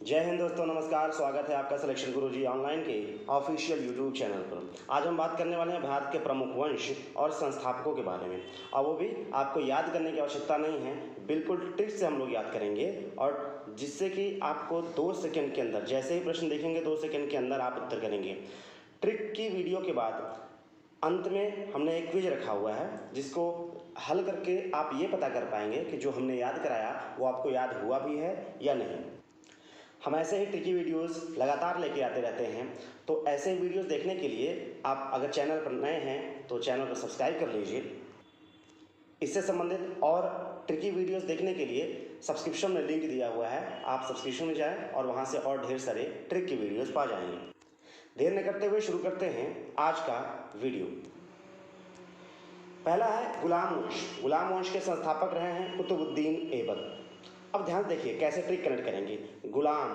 जय हिंद दोस्तों, नमस्कार। स्वागत है आपका सिलेक्शन गुरुजी ऑनलाइन के ऑफिशियल यूट्यूब चैनल पर। आज हम बात करने वाले हैं भारत के प्रमुख वंश और संस्थापकों के बारे में, और वो भी आपको याद करने की आवश्यकता नहीं है, बिल्कुल ट्रिक से हम लोग याद करेंगे, और जिससे कि आपको 2 सेकंड के अंदर, जैसे ही प्रश्न देखेंगे 2 सेकंड के अंदर आप उत्तर करेंगे। ट्रिक की वीडियो के बाद अंत में हमने एक क्विज रखा हुआ है, जिसको हल करके आप ये पता कर पाएंगे कि जो हमने याद कराया वो आपको याद हुआ भी है या नहीं। हम ऐसे ही ट्रिकी वीडियोस लगातार लेके आते रहते हैं, तो ऐसे वीडियोस देखने के लिए आप अगर चैनल पर नए हैं तो चैनल को सब्सक्राइब कर लीजिए। इससे संबंधित और ट्रिकी वीडियोस देखने के लिए सब्सक्रिप्शन में लिंक दिया हुआ है, आप सब्सक्रिप्शन में जाएं और वहां से और ढेर सारे ट्रिक की वीडियोस पा जाएंगे। देर न करते हुए शुरू करते हैं आज का वीडियो। पहला है गुलाम वंश। गुलाम वंश के संस्थापक रहे हैं कुतुबुद्दीन ऐबक। अब ध्यान देखिए कैसे ट्रिक कनेक्ट करेंगे। गुलाम,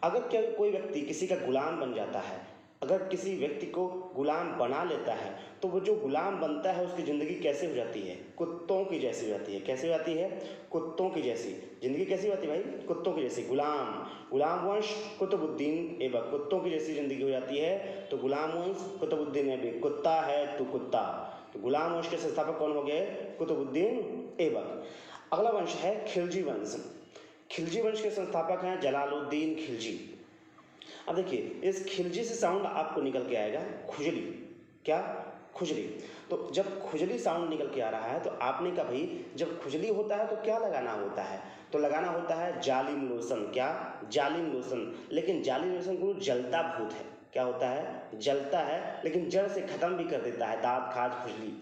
अगर क्या कोई व्यक्ति किसी का गुलाम बन जाता है, अगर किसी व्यक्ति को गुलाम बना लेता है, तो वो जो गुलाम बनता है उसकी ज़िंदगी कैसे हो जाती है? कुत्तों की जैसी हो जाती है। कैसे हो जाती है? कुत्तों की जैसी। ज़िंदगी कैसी होती है भाई? कुत्तों की जैसी। गुलाम वंश कुतुबुद्दीन ऐबक, कुत्तों की जैसी ज़िंदगी हो जाती है। तो गुलाम वंश कुतुबुद्दीन ऐबक, कुत्ता है तू कुत्ता। तो गुलाम वंश के संस्थापक कौन हो गए? कुतुबुद्दीन ऐबक। अगला वंश है खिलजी वंश। खिलजी वंश के संस्थापक हैं जलालुद्दीन खिलजी। अब देखिए, इस खिलजी से साउंड आपको निकल के आएगा खुजली। क्या? खुजली। तो जब खुजली साउंड निकल के आ रहा है तो आपने कहा भाई जब खुजली होता है तो क्या लगाना होता है? तो लगाना होता है जालिम लोशन। क्या? जालिम लोशन। लेकिन जालिम लोशन को जलता भूत है। क्या होता है? जलता है, लेकिन जड़ से खत्म भी कर देता है, दांत खाज खुजली।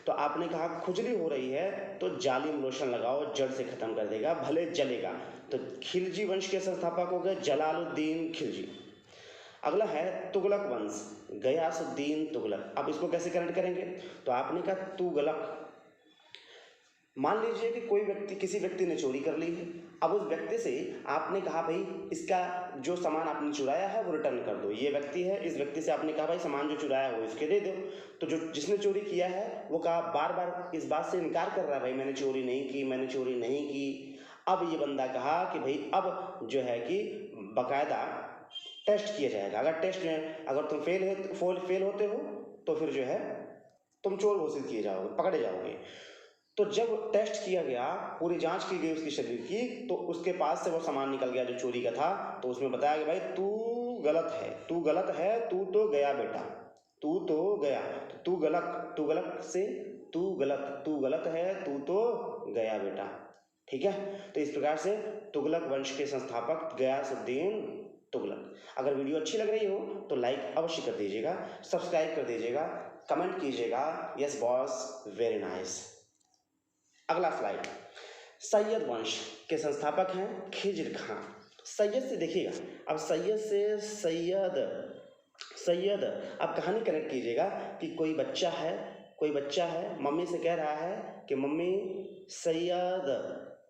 तो आपने कहा खुजली हो रही है तो जालिम लोशन लगाओ, जड़ से खत्म कर देगा, भले जलेगा। तो खिलजी वंश के संस्थापक हो गए जलालुद्दीन खिलजी। अगला है तुगलक वंश, गयासुद्दीन तुगलक। अब इसको कैसे कनेक्ट करेंगे? तो आपने कहा तुगलक, मान लीजिए कि कोई व्यक्ति, किसी व्यक्ति ने चोरी कर ली है। अब उस व्यक्ति से आपने कहा भाई इसका जो सामान आपने चुराया है वो रिटर्न कर दो। ये व्यक्ति है, इस व्यक्ति से आपने कहा भाई सामान जो चुराया है वो इसके दे दो। तो जो जिसने चोरी किया है वो कहा, बार बार इस बात से इनकार कर रहा है, भाई मैंने चोरी नहीं की, मैंने चोरी नहीं की। अब ये बंदा कहा कि भाई अब जो है कि बाकायदा टेस्ट किया जाएगा। अगर टेस्ट में अगर तुम फेल होते हो तो फिर जो है तुम चोर घोषित किए जाओगे, पकड़े जाओगे। तो जब टेस्ट किया गया, पूरी जांच की गई उसके शरीर की, तो उसके पास से वो सामान निकल गया जो चोरी का था। तो उसमें बताया कि भाई तू गलत है, तू गलत है, तू तो गया बेटा, तू तो गया। तो तू गलत से तू गलत है, तू तो गया बेटा। ठीक है। तो इस प्रकार से तुगलक वंश के संस्थापक गयासुद्दीन तुगलक। अगर वीडियो अच्छी लग रही हो तो लाइक अवश्य कर दीजिएगा, सब्सक्राइब कर दीजिएगा, कमेंट कीजिएगा यस बॉस वेरी नाइस। अगला स्लाइड, सैयद वंश के संस्थापक हैं खिज्र खां। सैयद से देखिएगा, अब सैयद से सैयद अब कहानी कनेक्ट कीजिएगा कि कोई बच्चा है, मम्मी से कह रहा है कि मम्मी सैयद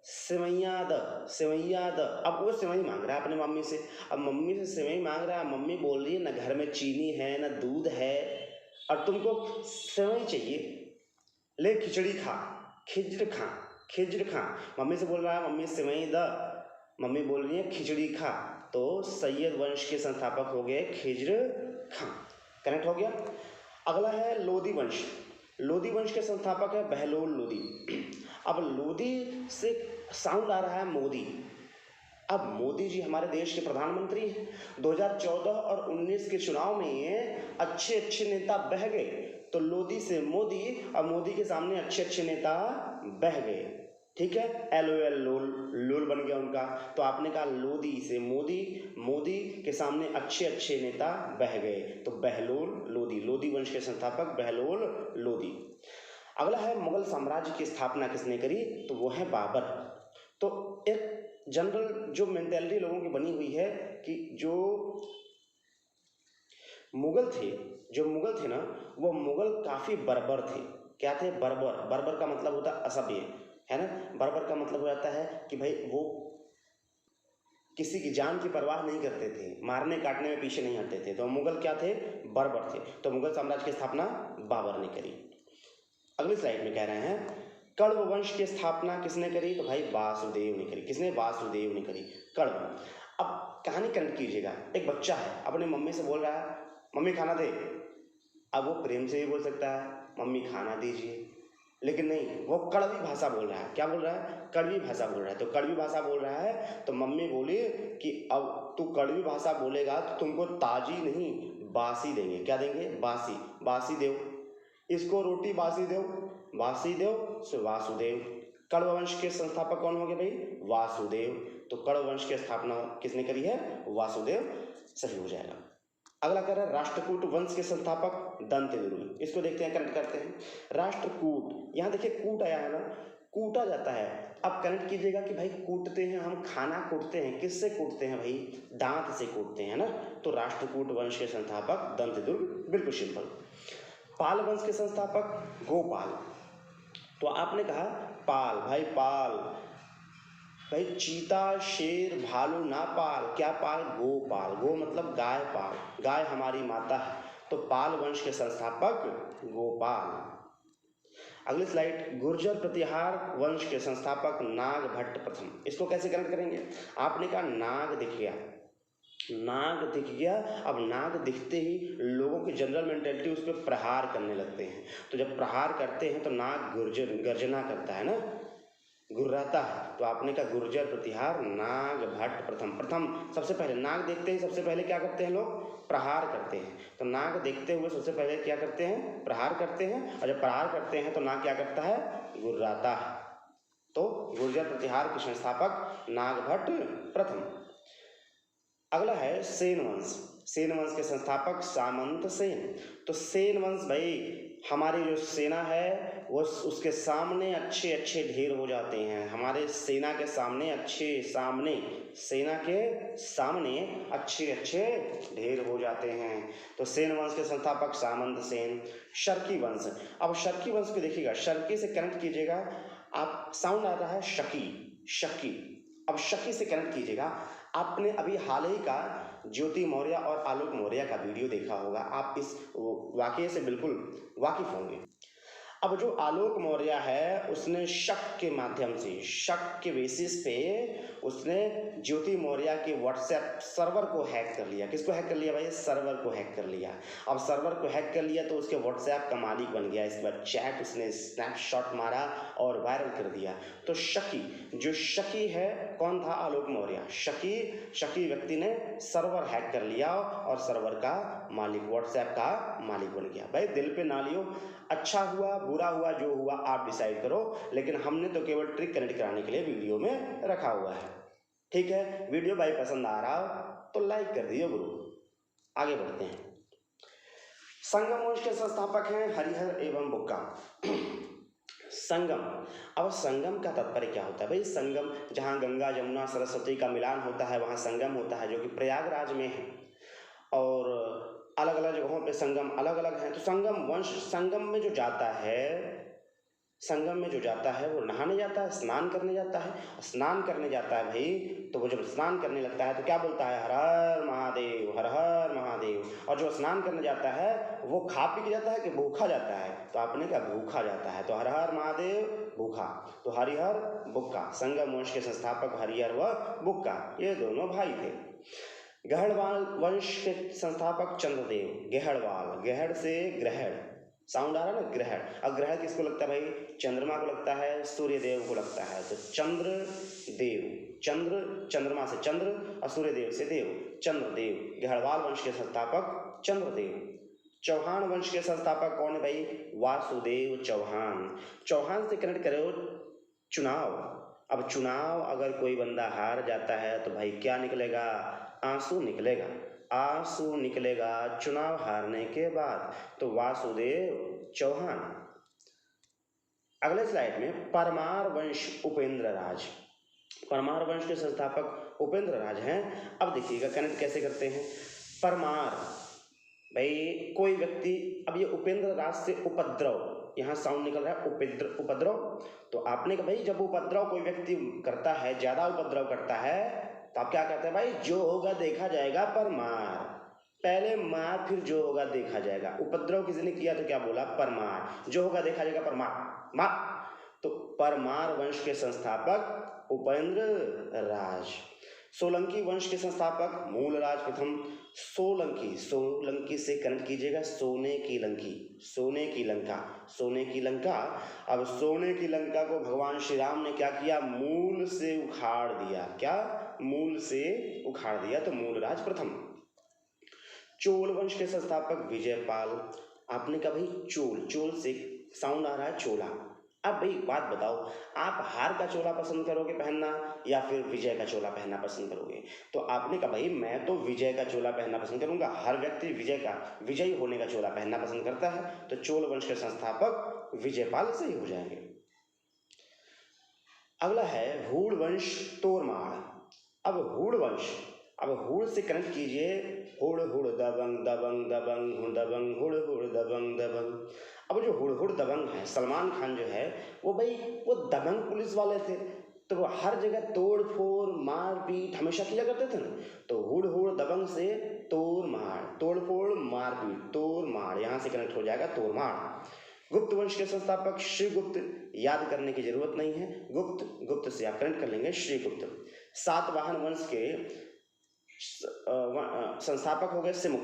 सेवैया द। अब वो सेवई मांग रहा है अपने मम्मी से। अब मम्मी से सेवई मांग रहा है, मम्मी बोल रही है ना घर में चीनी है ना दूध है और तुमको सेवई चाहिए, ले खिचड़ी खा। खिज्र खां मम्मी से बोल रहा है मम्मी सेवई द, मम्मी बोल रही है खिचड़ी खा। तो सैयद वंश के संस्थापक हो गए खिज्र खां। कनेक्ट हो गया। अगला है लोदी वंश। लोदी वंश के संस्थापक है बहलोल लोदी। अब लोदी से साउंड आ रहा है मोदी। अब मोदी जी हमारे देश के प्रधानमंत्री हैं। 2014 और 19 के चुनाव में ये अच्छे नेता बह गए, तो लोदी से मोदी, और मोदी के सामने अच्छे नेता बह गए। ठीक है, LOL लोल बन गया उनका। तो आपने कहा लोदी से मोदी, मोदी के सामने अच्छे नेता बह गए, तो बहलोल लोदी। लोदी वंश के संस्थापक बहलोल लोदी। अगला है मुगल साम्राज्य की स्थापना किसने करी? तो वो है बाबर। तो एक जनरल जो मेंटेलिटी लोगों की बनी हुई है कि जो मुगल थे ना, वो मुगल काफ़ी बर्बर थे। क्या थे? बर्बर का मतलब होता है असभ्य, है ना। बर्बर का मतलब हो जाता है कि भाई वो किसी की जान की परवाह नहीं करते थे, मारने काटने में पीछे नहीं हटते थे। तो मुगल क्या थे? बर्बर थे। तो मुगल साम्राज्य की स्थापना बाबर ने करी। अगली स्लाइड में कह रहे हैं कण्व वंश की स्थापना किसने करी? तो भाई वासुदेव ने करी। किसने? वासुदेव ने करी। कण्व। अब कहानी कनेक्ट कीजिएगा। एक बच्चा है, अपने मम्मी से बोल रहा है मम्मी खाना दे। अब वो प्रेम से भी बोल सकता है मम्मी खाना दीजिए, लेकिन नहीं, वो कड़वी भाषा बोल रहा है। क्या बोल रहा है? कड़वी भाषा बोल रहा है। तो कड़वी भाषा बोल रहा है तो मम्मी बोली कि अब तू कड़वी भाषा बोलेगा तो तुमको ताजी नहीं बासी देंगे। क्या देंगे? बासी। बासी देव, इसको रोटी बासी देव, बासी देव सो वासुदेव। कण्व वंश के संस्थापक कौन हो गए भाई? वासुदेव। तो कण्व वंश की स्थापना किसने करी है? वासुदेव। सही हो जाएगा। अगला कह रहा है राष्ट्रकूट वंश के संस्थापक दंतेदुर्ग। इसको देखते हैं, कनेक्ट करते हैं। राष्ट्रकूट, यहाँ देखिए कूट आया है ना, कूटा जाता है। अब कनेक्ट कीजिएगा कि भाई कूटते हैं, हम खाना कूटते हैं, किससे कूटते हैं भाई? दांत से कूटते हैं ना। तो राष्ट्रकूट वंश के संस्थापक दंतेदुर्ग, बिल्कुल सिंपल। पाल वंश के संस्थापक गोपाल। तो आपने कहा पाल, भाई पाल, भाई चीता शेर भालू ना पाल। क्या पाल? गोपाल। गो मतलब गाय पाल, गाय हमारी माता है। तो पाल वंश के संस्थापक गोपाल। अगली स्लाइड, गुर्जर प्रतिहार वंश के संस्थापक नाग भट्ट प्रथम। इसको कैसे कनेक्ट करेंगे? आपने कहा नाग दिख गया, नाग दिख गया। अब नाग दिखते ही लोगों की जनरल मेंटेलिटी उस पर प्रहार करने लगते हैं। तो जब प्रहार करते हैं तो नाग गर्जना करता है ना, गुर्राता है। तो आपने कहा गुर्जर प्रतिहार नाग भट्ट प्रथम। प्रथम सबसे पहले नाग देखते ही सबसे पहले क्या करते हैं लोग? प्रहार करते हैं। तो नाग देखते हुए सबसे पहले क्या करते हैं? प्रहार करते हैं। और जब प्रहार करते हैं तो नाग क्या करता है? गुर्राता है। तो गुर्जर प्रतिहार के संस्थापक नाग भट्ट प्रथम। अगला है सेन वंश। सेन वंश के संस्थापक सामंत सेन। तो सेन वंश भाई हमारी जो सेना है वो उसके सामने अच्छे अच्छे ढेर हो जाते हैं। हमारे सेना के सामने सेना के सामने अच्छे अच्छे ढेर हो जाते हैं। तो सेन वंश के संस्थापक सामंत सेन। शर्की वंश। अब शर्की वंश को देखिएगा, शर्की से कनेक्ट कीजिएगा। आप साउंड आ रहा है शकी, शकी। अब शकी से कनेक्ट कीजिएगा। आपने अभी हाल ही का ज्योति मौर्य और आलोक मौर्य का वीडियो देखा होगा, आप इस वाकये से बिल्कुल वाकिफ होंगे। अब जो आलोक मौर्य है उसने शक के माध्यम से, शक के बेसिस पे उसने ज्योति मौर्य के व्हाट्सएप सर्वर को हैक कर लिया। किसको हैक कर लिया भाई? सर्वर को हैक कर लिया। अब सर्वर को हैक कर लिया तो उसके व्हाट्सएप का मालिक बन गया। इसके बाद चैट उसने स्नैपशॉट मारा और वायरल कर दिया। तो शकी, जो शकी है कौन था? आलोक मौर्य। शकी व्यक्ति ने सर्वर हैक कर लिया और सर्वर का मालिक, व्हाट्सएप का मालिक बन गया। भाई दिल पे ना लियो, अच्छा हुआ बुरा हुआ जो हुआ आप डिसाइड करो, लेकिन हमने तो केवल ट्रिक कनेक्ट कराने के लिए वीडियो में रखा हुआ है। ठीक है, वीडियो भाई पसंद आ रहा हो तो लाइक कर दियो गुरु। आगे बढ़ते हैं। संगम वंश के संस्थापक हैं हरिहर एवं बुक्का। संगम, अब संगम का तात्पर्य क्या होता है भाई? संगम, जहाँ गंगा जमुना सरस्वती का मिलान होता है वहाँ संगम होता है, जो कि प्रयागराज में है। और अलग अलग जगहों पे संगम अलग अलग हैं। तो संगम वंश, संगम में जो जाता है वो नहाने जाता है, स्नान करने जाता है। स्नान करने जाता है भाई, तो वो जब स्नान करने लगता है तो क्या बोलता है? हर हर महादेव, हर हर महादेव। और जो स्नान करने जाता है वो खा पी के जाता है कि भूखा जाता है? तो आपने क्या? भूखा जाता है। तो हर हर महादेव भूखा। तो हरिहर बुक्का, संगम वंश के संस्थापक हरिहर व बुक्का, ये दोनों भाई थे। गहड़वाल वंश के संस्थापक चंद्रदेव। गहड़वाल, गहड़ से ग्रहण, साउंड आ रहा है ना, ग्रहण। अब ग्रहण किसको लगता है भाई? चंद्रमा को लगता है, सूर्य देव को लगता है। तो चंद्रदेव, चंद्र, चंद्रमा से चंद्र और सूर्य देव से देव, चंद्रदेव। गहड़वाल वंश के संस्थापक चंद्रदेव। चौहान वंश के संस्थापक कौन है भाई? वासुदेव चौहान। चौहान से कनेक्ट करो चुनाव। अब चुनाव अगर कोई बंदा हार जाता है तो भाई क्या निकलेगा? आंसू निकलेगा, आंसू निकलेगा चुनाव हारने के बाद। तो वासुदेव चौहान। अगले स्लाइड में परमार वंश उपेंद्र राज। परमार वंश के संस्थापक उपेंद्र राज हैं। अब देखिएगा कनेक्ट कैसे करते हैं। परमार भाई कोई व्यक्ति, अब ये उपेंद्र राज से उपद्रव, यहाँ साउंड निकल रहा है उपद्रव। तो आपने कहा भाई जब उपद्रव कोई व्यक्ति करता है, ज्यादा उपद्रव करता है, तो आप क्या कहते हैं भाई? जो होगा देखा जाएगा परमार। पहले मार फिर जो होगा देखा जाएगा। उपद्रव किसी ने किया तो क्या बोला? परमार। जो होगा देखा जाएगा परमार, मार। तो परमार वंश के संस्थापक उपेंद्र राज। सोलंकी वंश के संस्थापक मूलराज प्रथम। सोलंकी, सोलंकी से कनेक्ट कीजिएगा, सोने की लंकी, सोने की लंका, सोने की लंका। अब सोने की लंका को भगवान श्री राम ने क्या किया, मूल से उखाड़ दिया। क्या, मूल से उखाड़ दिया, तो मूलराज प्रथम। चोल वंश के संस्थापक विजयपाल। आपने कहा भाई चोल, चोल से साउंड आ रहा है चोला। अब भाई बात बताओ, आप हार का चोला पसंद करोगे पहनना या फिर विजय का चोला पहनना पसंद करोगे? तो आपने कहा भाई मैं तो विजय का चोला पहनना पसंद करूंगा। हर व्यक्ति विजयी होने का चोला पहनना पसंद करता है, तो चोल वंश के संस्थापक विजयपाल से ही हो जाएंगे। अगला है हूण वंश तोरमाड़। अब हूण वंश, अब हूण से कनेक्ट कीजिए, हुड़ हुड़ दबंग दबंग दबंग हुड़ दबंग, हुड़ हुड़ दबंग दबंग। अब जो हुड़ हुड़ दबंग है, सलमान खान जो है वो भाई वो दबंग पुलिस वाले थे, तो वो हर जगह तोड़ फोड़ मार पीट हमेशा किया करते थे ना। तो हुड़ हुड़ दबंग से तोड़ मार, तोड़ फोड़ मार पीट, तोड़ मार, यहाँ से कनेक्ट हो जाएगा तोड़ मार। गुप्त वंश के संस्थापक श्रीगुप्त, याद करने की जरूरत नहीं है, गुप्त, गुप्त से आप कनेक्ट कर लेंगे श्रीगुप्त। सातवाहन वंश के संस्थापक हो गए सिमुक।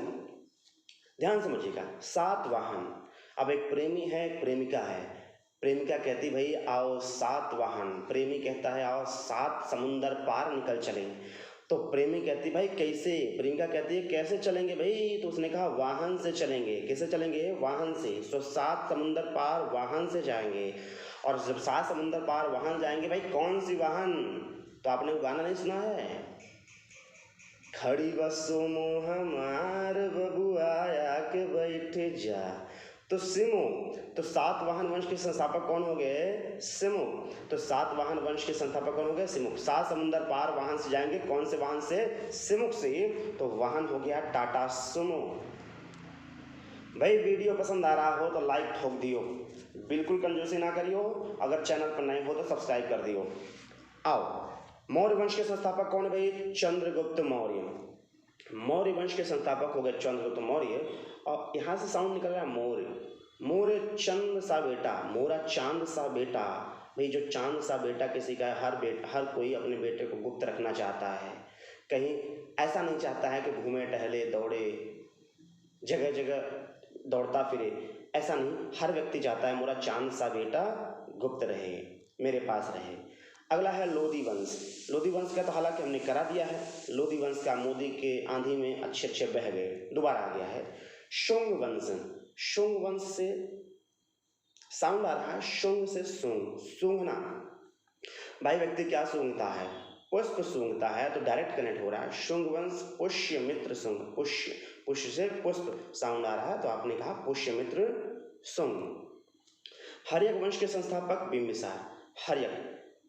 ध्यान समझिएगा, सातवाहन। अब एक प्रेमी है, एक प्रेमिका है। प्रेमिका कहती भाई आओ सातवाहन, प्रेमी कहता है आओ सात समुंदर पार निकल चलें। तो प्रेमी कहती भाई कैसे, प्रेमिका कहती है कैसे चलेंगे भाई? तो उसने कहा वाहन से चलेंगे। कैसे चलेंगे? वाहन से। तो सात समुंदर पार वाहन से जाएंगे। और जब सात समुंदर पार वाहन जाएंगे भाई, कौन सी वाहन? तो आपने वो गाना नहीं सुना है, खड़ी बसों मोह हमार बबुआ आके बैठ जा। तो सिमो, तो सातवाहन वंश के संस्थापक कौन हो गए? सिमुक। तो सातवाहन वंश के संस्थापक कौन हो गए? सिमुक। सात समुंदर पार वाहन से जाएंगे, कौन से वाहन से? सिमुक से। तो वाहन हो गया टाटा सुमो। भाई वीडियो पसंद आ रहा हो तो लाइक ठोक दियो, बिल्कुल कंजूसी ना करियो। अगर चैनल पर नए हो तो सब्सक्राइब कर दियो। आओ, मौर्य वंश के संस्थापक कौन है भाई? चंद्रगुप्त मौर्य। मौर्य वंश के संस्थापक हो गए चंद्रगुप्त मौर्य। और यहाँ से साउंड निकल रहा है मौर्य, मौर्य चंद्र सा बेटा, मोरा चांद सा बेटा। भाई जो चांद सा बेटा किसी का है, हर कोई अपने बेटे को गुप्त रखना चाहता है। कहीं ऐसा नहीं चाहता है कि घूमे टहले दौड़े, जगह जगह दौड़ता फिरे, ऐसा नहीं। हर व्यक्ति चाहता है मोरा चांद सा बेटा गुप्त रहे, मेरे पास रहे। अगला है लोधी वंश। लोधी वंश का तो हालांकि हमने करा दिया है। लोधी वंश का मोदी के आंधी में अच्छे अच्छे बह गए, दोबारा आ गया है। शुंग वंश, शुंग वंश से साउंड आ रहा है, शुंग से सूंग, सूंघना। भाई व्यक्ति क्या सूंघता है? पुष्प सूंघता है, तो डायरेक्ट कनेक्ट हो रहा है। शुंग वंश पुष्य मित्र सूंग, पुष्य, पुष्य से पुष्प साउंड आ रहा है, तो आपने कहा पुष्य मित्र सूंग। हर्यक वंश के संस्थापक बिंबिसार। हर्यक,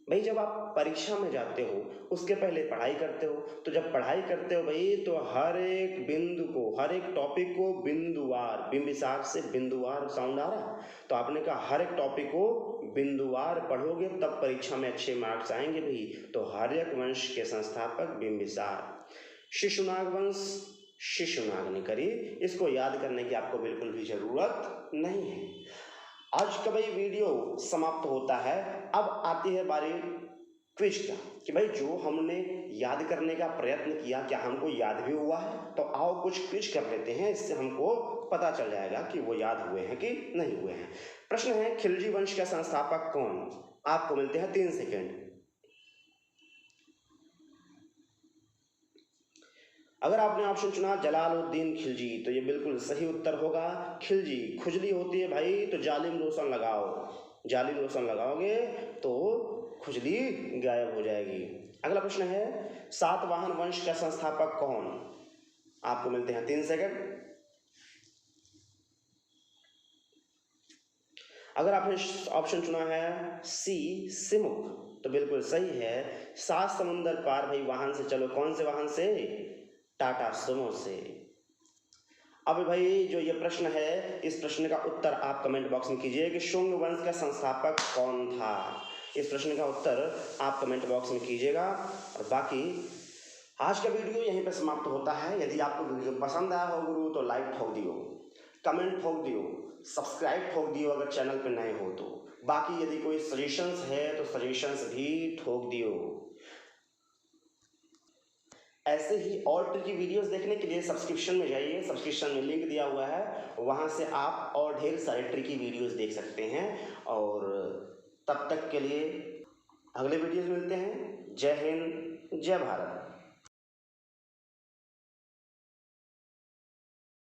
भाई जब आप परीक्षा में जाते हो उसके पहले पढ़ाई करते हो, तो जब पढ़ाई करते हो भाई तो हर एक बिंदु को, हर एक टॉपिक को बिंदुवार, बिंबिसार से बिंदुवार साउंड आ रहा, तो आपने कहा हर एक टॉपिक को बिंदुवार पढ़ोगे तब परीक्षा में अच्छे मार्क्स आएंगे भाई। तो हर्यक वंश के संस्थापक बिंबिसार। शिशुनाग वंश, शिशुनाग ने करी, इसको याद करने की आपको बिल्कुल भी जरूरत नहीं है। आज का भाई वीडियो समाप्त होता है। अब आती है बारी क्विज का, कि भाई जो हमने याद करने का प्रयत्न किया क्या हमको याद भी हुआ है? तो आओ कुछ क्विज कर लेते हैं, इससे हमको पता चल जाएगा कि वो याद हुए हैं कि नहीं हुए हैं। प्रश्न है, खिलजी वंश का संस्थापक कौन? आपको मिलते हैं 3 सेकेंड। अगर आपने ऑप्शन चुना जलालुद्दीन खिलजी, तो ये बिल्कुल सही उत्तर होगा। खिलजी, खुजली होती है भाई तो जालिम लोशन लगाओ, जालिम लोशन लगाओगे तो खुजली गायब हो जाएगी। अगला प्रश्न है, सातवाहन वंश का संस्थापक कौन? आपको मिलते हैं 3 सेकंड। अगर आपने ऑप्शन चुना है सी सिमुक, तो बिल्कुल सही है। सात समुंदर पार भाई वाहन से चलो, कौन से वाहन से? टाटा सुमो से। अब भाई जो ये प्रश्न है, इस प्रश्न का उत्तर आप कमेंट बॉक्स में कीजिए कि शुंग वंश का संस्थापक कौन था। इस प्रश्न का उत्तर आप कमेंट बॉक्स में कीजिएगा। और बाकी आज का वीडियो यहीं पर समाप्त होता है। यदि आपको वीडियो पसंद आया हो गुरु तो लाइक ठोक दियो, कमेंट ठोक दियो, सब्सक्राइब ठोक दियो अगर चैनल पर नए हो तो। बाकी यदि कोई सजेशंस है तो सजेशंस भी ठोक दियो। ऐसे ही और ट्रिकी वीडियोस देखने के लिए सब्सक्रिप्शन में जाइए, सब्सक्रिप्शन में लिंक दिया हुआ है, वहाँ से आप और ढेर सारे ट्रिकी वीडियोस देख सकते हैं। और तब तक के लिए अगले वीडियोस मिलते हैं। जय हिंद, जय भारत।